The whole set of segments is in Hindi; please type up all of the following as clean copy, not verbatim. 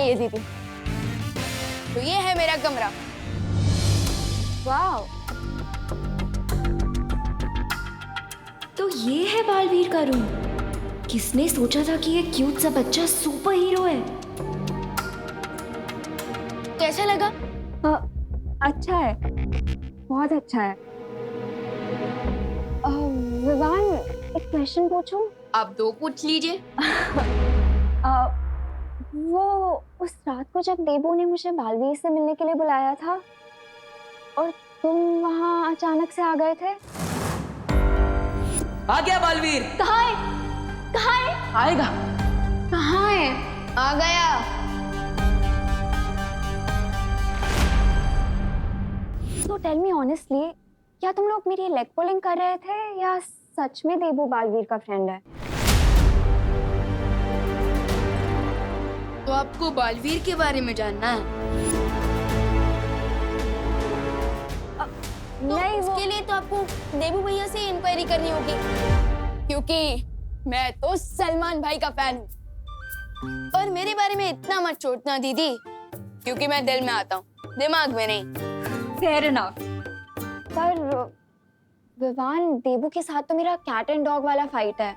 आइए दीदी, तो ये है मेरा कमरा। वाह, तो ये है बालवीर का रूम। किसने सोचा था कि ये क्यूट सा बच्चा सुपर हीरो है। कैसा लगा? अच्छा है, बहुत अच्छा है। विवान, एक क्वेश्चन पूछूं? आप दो पूछ लीजिए। वो उस रात को जब देबू ने मुझे बालवीर से मिलने के लिए बुलाया था और तुम वहाँ अचानक से आ गए थे। आ गया बालवीर। कहाँ है? कहाँ है? आएगा। कहाँ है? आ गया। So tell me honestly, क्या तुम लोग मेरी लेग पुलिंग कर रहे थे या सच में देबू बालवीर का फ्रेंड है? तो आपको बालवीर के बारे में जानना है? नहीं, उसके लिए तो आपको देबू भैया से इंक्वायरी करनी होगी, क्योंकि मैं तो सलमान भाई का फैन हूँ। और मेरे बारे में इतना मत सोचना दीदी, क्योंकि मैं दिल में आता हूँ, दिमाग में नहीं। Fair enough. पर विवान, देबू के साथ तो मेरा कैट एंड डॉग वाला फाइट है।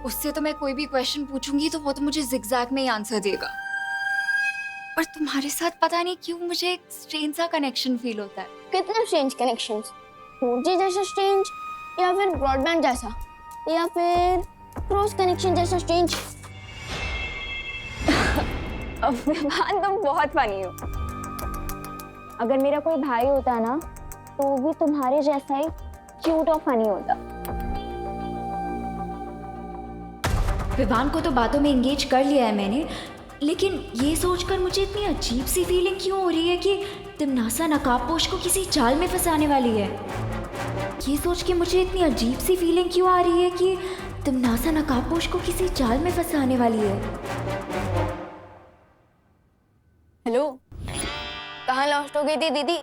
उससे तो मैं कोई भी क्वेश्चन पूछूंगी तो वो तो मुझे जिगजैग में ही आंसर देगा। और तुम्हारे साथ पता नहीं क्यों मुझे एक स्ट्रेंज सा कनेक्शन फील होता है। कितना स्ट्रेंज कनेक्शंस? 4G जैसा स्ट्रेंज, या फिर ब्रॉडबैंड जैसा, या फिर क्रॉस कनेक्शन जैसा स्ट्रेंज? विवान, तुम बहुत फनी हो। अगर मेरा कोई भाई होता ना तो भी तुम्हारे जैसा ही क्यूट और फनी होता। विवान को तो बातों में एंगेज कर लिया है मैंने, लेकिन ये सोचकर मुझे इतनी अजीब सी फीलिंग क्यों हो रही है कि तिमनासा नकाबपोश को किसी जाल में फंसाने वाली है। ये सोच के मुझे इतनी अजीब सी फीलिंग क्यों आ रही है कि तिमनासा नकाबपोश को किसी जाल में फंसाने वाली है। हेलो, कहाँ लॉस्ट हो गई थी दीदी?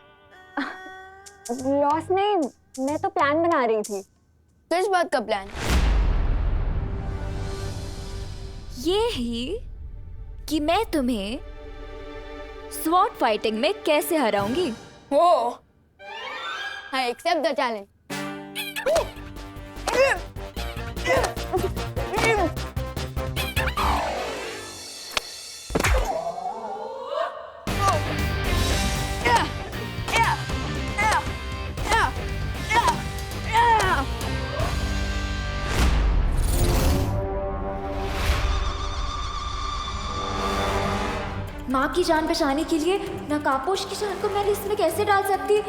लॉस नहीं, मैं तो प्लान बना रही थी। किस बात का प्लान? ये ही कि मैं तुम्हें स्वॉर्ड फाइटिंग में कैसे हराऊंगी। हो, आई एक्सेप्ट द चैलेंज। माँ की जान बचाने के लिए नकाबपोश की जान को मैं रिस्क में कैसे डाल सकती?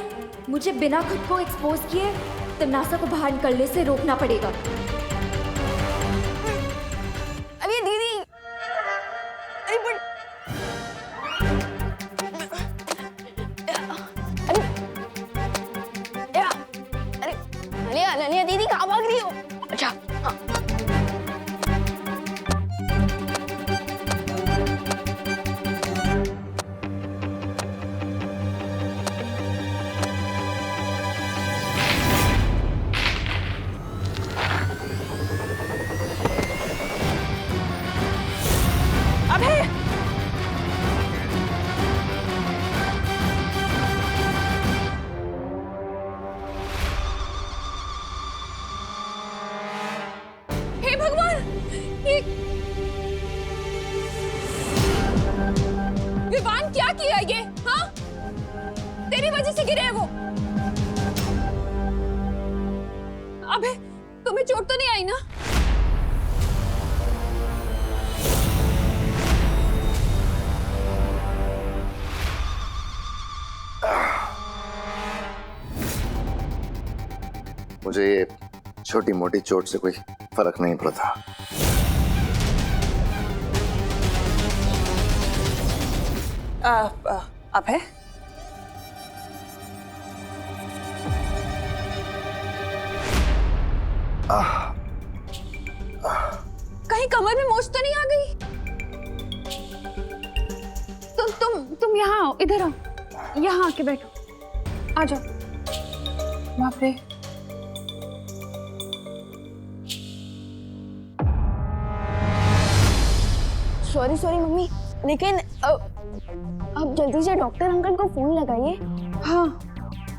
मुझे बिना खुद को एक्सपोज किए तिमनासा को बाहर निकलने से रोकना पड़ेगा। अरे दीदी, अरे बट अरे नलिया नलिया दीदी, कहाँ भाग रही हो? अच्छा हाँ। हे भगवान, ये विवान क्या किया ये? हाँ, तेरी वजह से गिरे हैं वो। अबे, तुम्हें चोट तो नहीं आई ना? मुझे ये छोटी मोटी चोट से कोई फर्क नहीं पड़ता। अभय, कहीं कमर में मोच तो नहीं आ गई? तुम यहाँ आओ, इधर आओ, यहाँ आके बैठो, आ जाओ। बाप रे, सॉरी सॉरी मम्मी, लेकिन अब जल्दी से डॉक्टर अंकल को फोन लगाइए। हाँ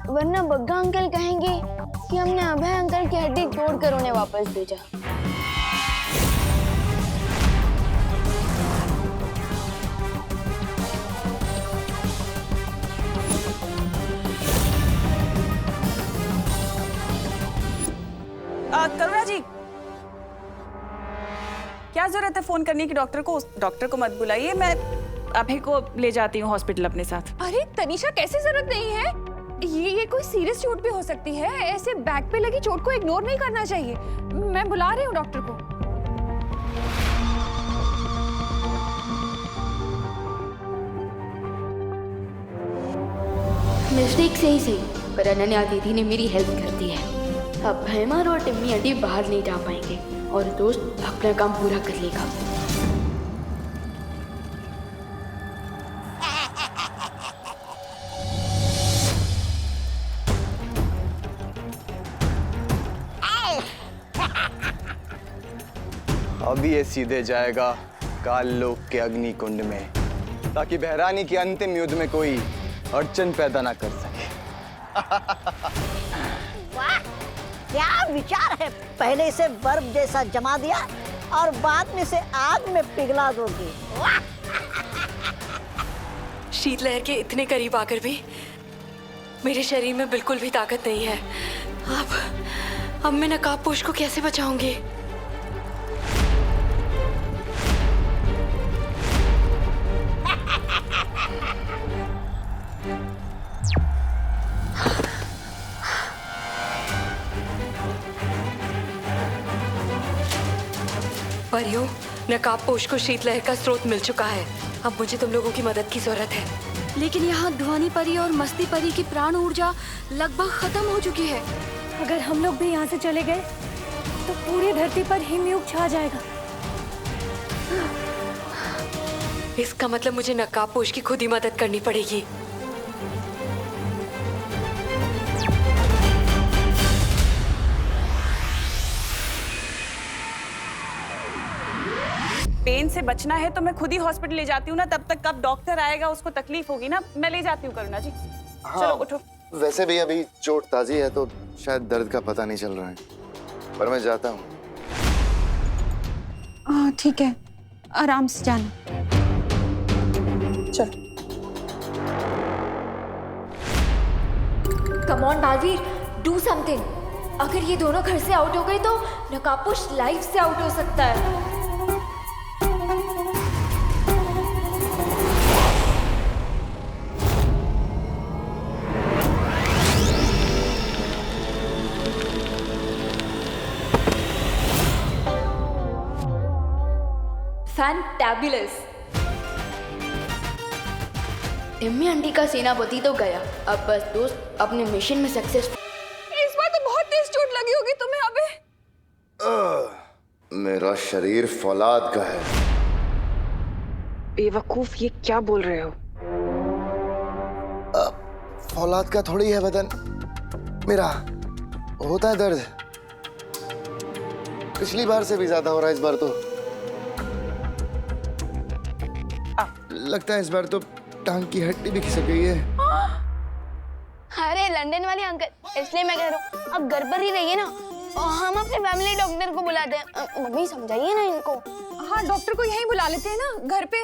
वरना बग्गा अंकल कहेंगे कि हमने अभय अंकल की हड्डी तोड़कर उन्हें वापस भेजा। करुणा जी, क्या जरूरत है फोन करने की डॉक्टर को? डॉक्टर को मत बुलाइए, मैं अभय को ले जाती हूँ हॉस्पिटल अपने साथ। अरे तनीषा, कैसे जरूरत नहीं है? ये कोई सीरियस चोट भी हो सकती है। ऐसे बैक पे लगी चोट को इग्नोर नहीं करना चाहिए। मैं बुला रही हूँ डॉक्टर को। मिस्टेक से ही सही, पर अनन्या दीदी ने मेरी हेल्प कर दी है। अब भैमार और टिम्मी आंटी बाहर नहीं जा पाएंगे और दोस्त अपना काम पूरा कर लेगा। अब ये सीधे जाएगा काल लोक के अग्नि कुंड में, ताकि बहरानी के अंतिम युद्ध में कोई अड़चन पैदा ना कर सके। वाह, क्या विचार है! पहले इसे बर्फ जैसा जमा दिया और बाद में इसे आग में पिघला दोगे। शीतलहर के इतने करीब आकर भी मेरे शरीर में बिल्कुल भी ताकत नहीं है। अब मैं नकाबपोश को कैसे बचाऊंगी? परियों, नकाबपोश को शीतलहर का स्रोत मिल चुका है। अब मुझे तुम लोगों की मदद की जरूरत है। लेकिन यहाँ ध्वनि परी और मस्ती परी की प्राण ऊर्जा लगभग खत्म हो चुकी है। अगर हम लोग भी यहाँ से चले गए तो पूरी धरती पर हिमयुग छा जाएगा। इसका मतलब मुझे नकाबपोश की खुद ही मदद करनी पड़ेगी। पेन से बचना है तो मैं खुद ही हॉस्पिटल ले जाती हूँ ना, तब तक कब डॉक्टर आएगा उसको तकलीफ होगी ना। मैं ले जाती हूँ करुणा जी। हाँ, चलो उठो। वैसे भी अभी चोट ताजी है तो शायद दर्द का पता नहीं चल रहा है, पर मैं जाता हूँ। ठीक है, आराम से जाना। चलो। Come on Baalveer, do something. अगर ये दोनों घर से आउट हो गए तो नकाबपोश लाइफ से आउट हो सकता है। फैंटाबुलस। टिम्मी आंटी का सेनापति तो गया, अब बस दोस्त अपने मिशन में सक्सेसफुल। इस बार तो बहुत तेज चोट लगी होगी तुम्हें अबे। मेरा शरीर फौलाद का है। बेवकूफ, ये क्या बोल रहे हो? फौलाद का थोड़ी है बदन मेरा। होता है दर्द, पिछली बार से भी ज्यादा हो रहा है इस बार तो। लगता है इस बार तो टांग की हड्डी भी खिसक गई है। अरे लंदन वाले अंकल, इसलिए मैं कह रहा हूँ अब घर पर ही रहिए ना, और हम अपने फैमिली डॉक्टर को बुलाते हैं। मम्मी समझाइए ना इनको। हाँ, डॉक्टर को यहीं बुला लेते हैं ना, घर पे।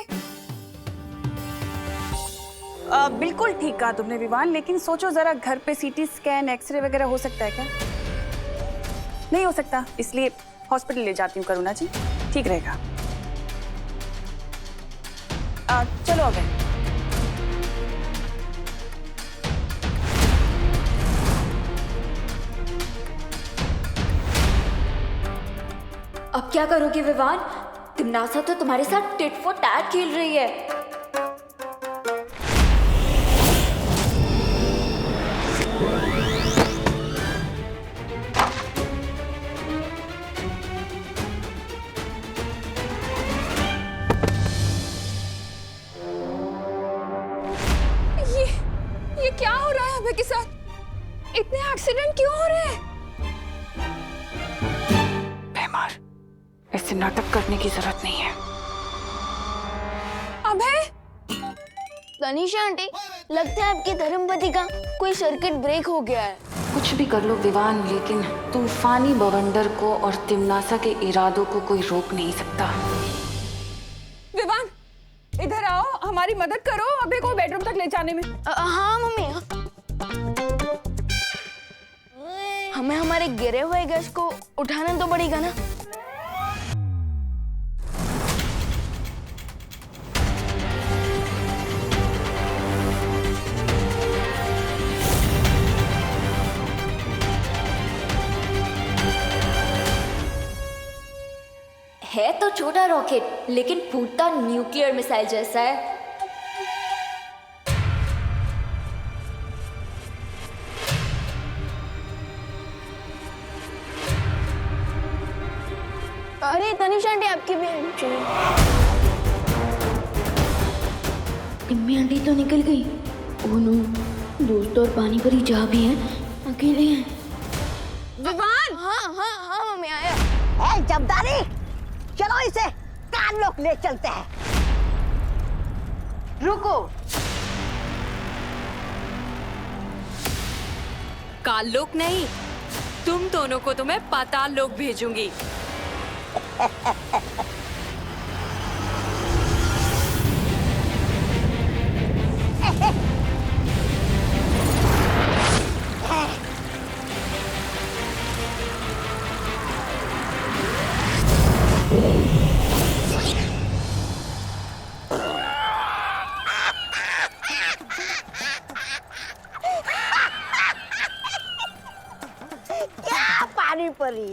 बिल्कुल ठीक कहा तुमने विवान, लेकिन सोचो जरा, घर पे सीटी स्कैन, एक्सरे वगैरह हो सकता है क्या? नहीं हो सकता, इसलिए हॉस्पिटल ले जाती हूँ करुणा जी, ठीक रहेगा। चलो अबे। अब क्या करोगे विवान? तिमनासा तो तुम्हारे साथ टिट फॉर टैट खेल रही है। ये क्या हो रहा है अबे के साथ? इतने एक्सीडेंट क्यों हो रहे हैं? बेमार, ऐसे नाटक करने की जरूरत नहीं है। अबे तनीषा आंटी, लगता है आपके धर्मपति का कोई सर्किट ब्रेक हो गया है। कुछ भी कर लो विवान, लेकिन तूफानी बवंडर को और तिमनासा के इरादों को कोई रोक नहीं सकता। विवान, इधर आओ, हमारी मदद करो अभी को बेडरूम तक ले जाने में। हाँ मम्मी, हमें हमारे गिरे हुए गेस्ट को उठाना तो पड़ेगा ना। है तो छोटा रॉकेट, लेकिन फूटता न्यूक्लियर मिसाइल जैसा है। अरे तनीषा आंटी, आपकी भी हेल्प चाहिए। इम्मी आंटी तो निकल गई। ओह नो, दोस्त और पानी परी जहाँ भी हैं, अकेले हैं। विवान! हाँ हाँ हाँ मम्मी, आया। ए जमदारी, चलो इसे कान लोग ले चलते हैं। रुको। काल लोक नहीं, तुम दोनों को तो मैं पाताल लोक भेजूंगी। क्या पानी परी?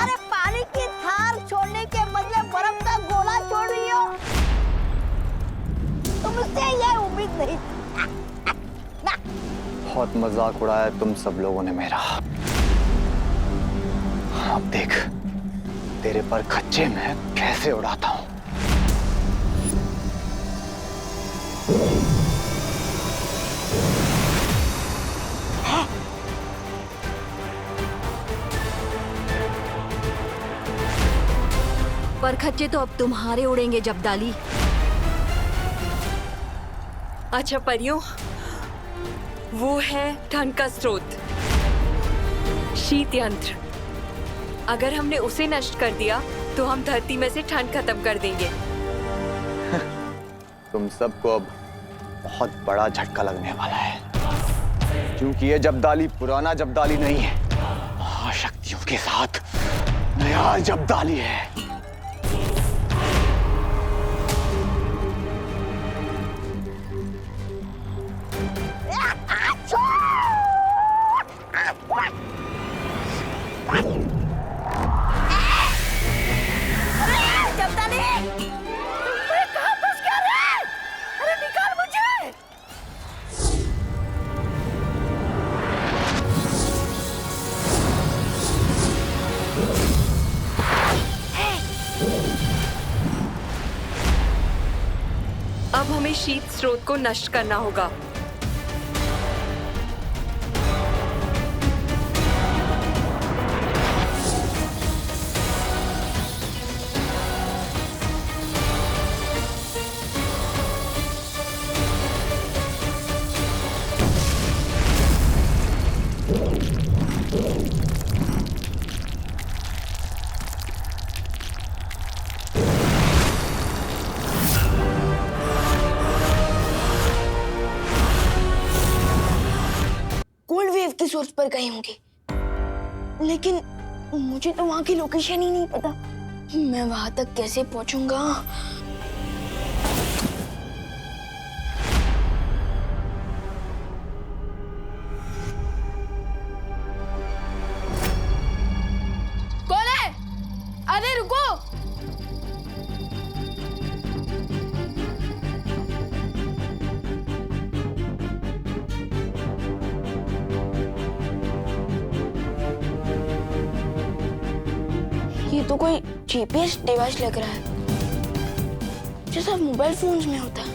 अरे पानी की थार छोड़ने के बदले बर्फ का गोला छोड़ रही हो। तुमसे ये उम्मीद नहीं। ना। बहुत मजाक उड़ाया तुम सब लोगों ने मेरा। अब देख तेरे पर खच्चे में कैसे उड़ाता हूँ। पर खच्चे तो अब तुम्हारे उड़ेंगे जबदाली। अच्छा परियों, वो है ठंड का स्रोत, शीत यंत्र। अगर हमने उसे नष्ट कर दिया तो हम धरती में से ठंड खत्म कर देंगे। तुम सबको अब बहुत बड़ा झटका लगने वाला है, क्योंकि ये जबदाली पुराना जबदाली नहीं है, महाशक्तियों के साथ नया जबदाली है। अब हमें शीत स्रोत को नष्ट करना होगा। कोल्ड वेव की सोर्स पर गई होंगी, लेकिन मुझे तो वहां की लोकेशन ही नहीं पता। मैं वहां तक कैसे पहुंचूंगा? कौन है? अरे रुको! ये तो कोई जीपीएस डिवाइस लग रहा है, जैसा मोबाइल फोन्स में होता है।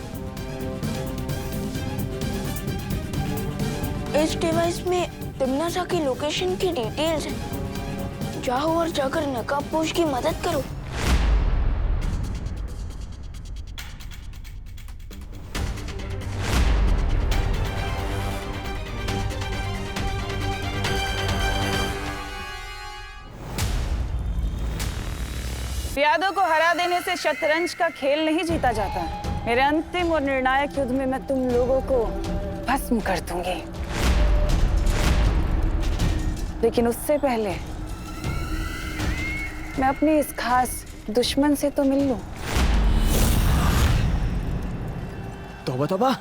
इस डिवाइस में तिमनासा की लोकेशन की डिटेल्स हैं। जाओ और जाकर नकाबपोश की मदद करो। यादों को हरा देने से शतरंज का खेल नहीं जीता जाता। मेरे अंतिम और निर्णायक युद्ध में मैं तुम लोगों को भस्म कर दूंगी, लेकिन उससे पहले मैं अपने इस खास दुश्मन से तो मिल लूं। तौबा तौबा।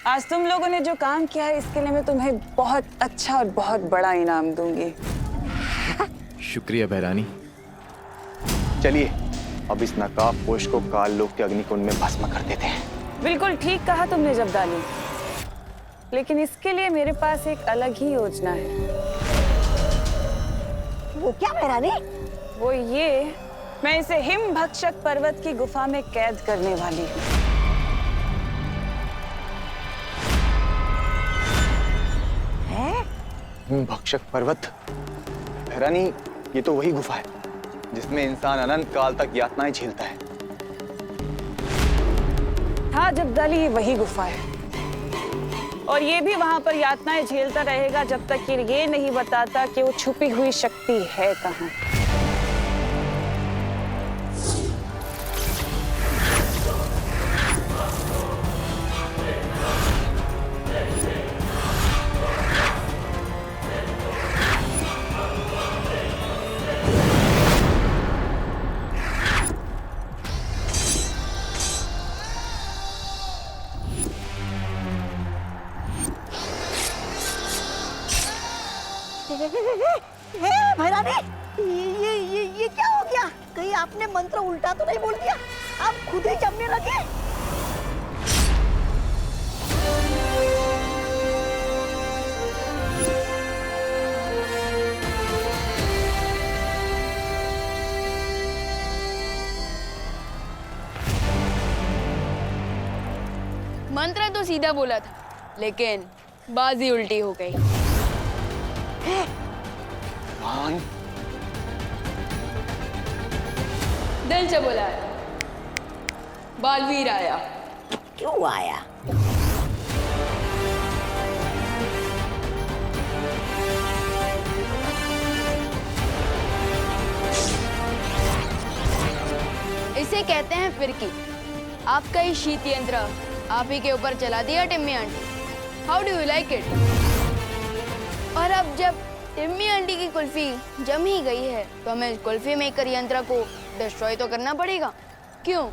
आज तुम लोगों ने जो काम किया है इसके लिए मैं तुम्हें बहुत अच्छा और बहुत बड़ा इनाम दूंगी। शुक्रिया बहरानी। चलिए अब इस नकाबपोश को काल लोक के अग्निकुंड में भस्म कर देते हैं। बिल्कुल ठीक कहा तुमने जब्दाली, लेकिन इसके लिए मेरे पास एक अलग ही योजना है। वो क्या बहरानी? वो ये, मैं इसे हिम भक्षक पर्वत की गुफा में कैद करने वाली हूँ। भक्षक पर्वत? बहरानी, ये तो वही गुफा है जिसमें इंसान अनंत काल तक यातनाएं झेलता है। हाँ जब्दाली, ये वही गुफा है और ये भी वहां पर यातनाएं झेलता रहेगा जब तक कि ये नहीं बताता कि वो छुपी हुई शक्ति है कहाँ। भैरानी, ये क्या हो गया? कहीं आपने मंत्र उल्टा तो नहीं बोल दिया? आप खुद ही जमने लगे। मंत्र तो सीधा बोला था, लेकिन बाजी उल्टी हो गई। दिल से बोला है, बालवीर आया। क्यों आया? इसे कहते हैं फिरकी। आपका ही शीत यंत्र आप ही के ऊपर चला दिया Timmy aunty. How do you like it? और अब जब टिम्मी आंटी की कुल्फी जम ही गई है तो हमें कुल्फी मेकर यंत्र को डिस्ट्रॉय तो करना पड़ेगा। क्यों?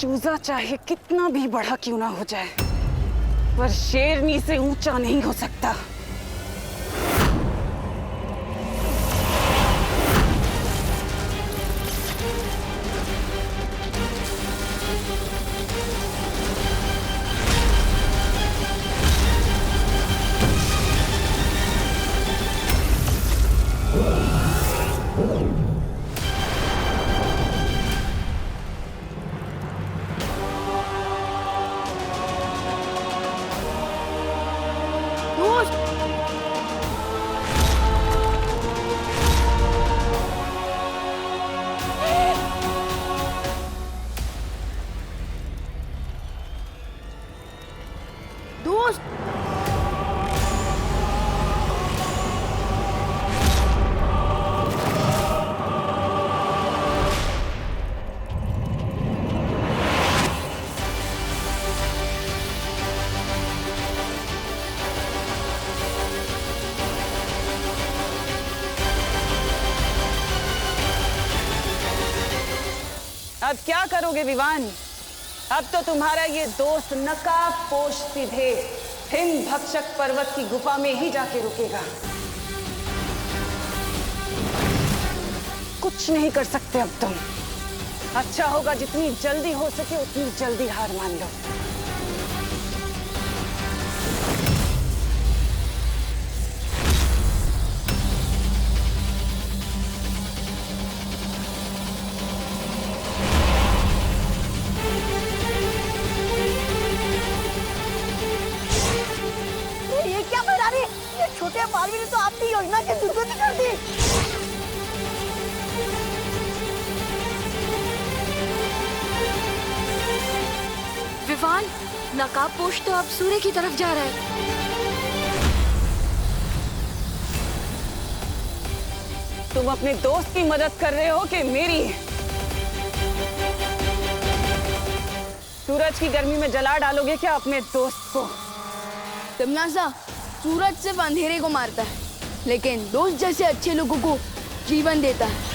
चूजा चाहे कितना भी बड़ा क्यों ना हो जाए, पर शेरनी से ऊंचा नहीं हो सकता। दोस्त, अब क्या करोगे विवान? अब तो तुम्हारा ये दोस्त नकाब पोश सीधे हिम भक्षक पर्वत की गुफा में ही जाके रुकेगा। कुछ नहीं कर सकते अब तुम। अच्छा होगा जितनी जल्दी हो सके उतनी जल्दी हार मान लो। ये क्या भैरानी, ये छोटे मालवी ने तो आपकी योजना की दुर्गति कर दी। विवान, नकाबपोश तो अब सूर्य की तरफ जा रहा है। तुम अपने दोस्त की मदद कर रहे हो कि मेरी? सूरज की गर्मी में जला डालोगे क्या अपने दोस्त को? तिमनासा, सूरज सिर्फ अंधेरे को मारता है, लेकिन दोस्त जैसे अच्छे लोगों को जीवन देता है।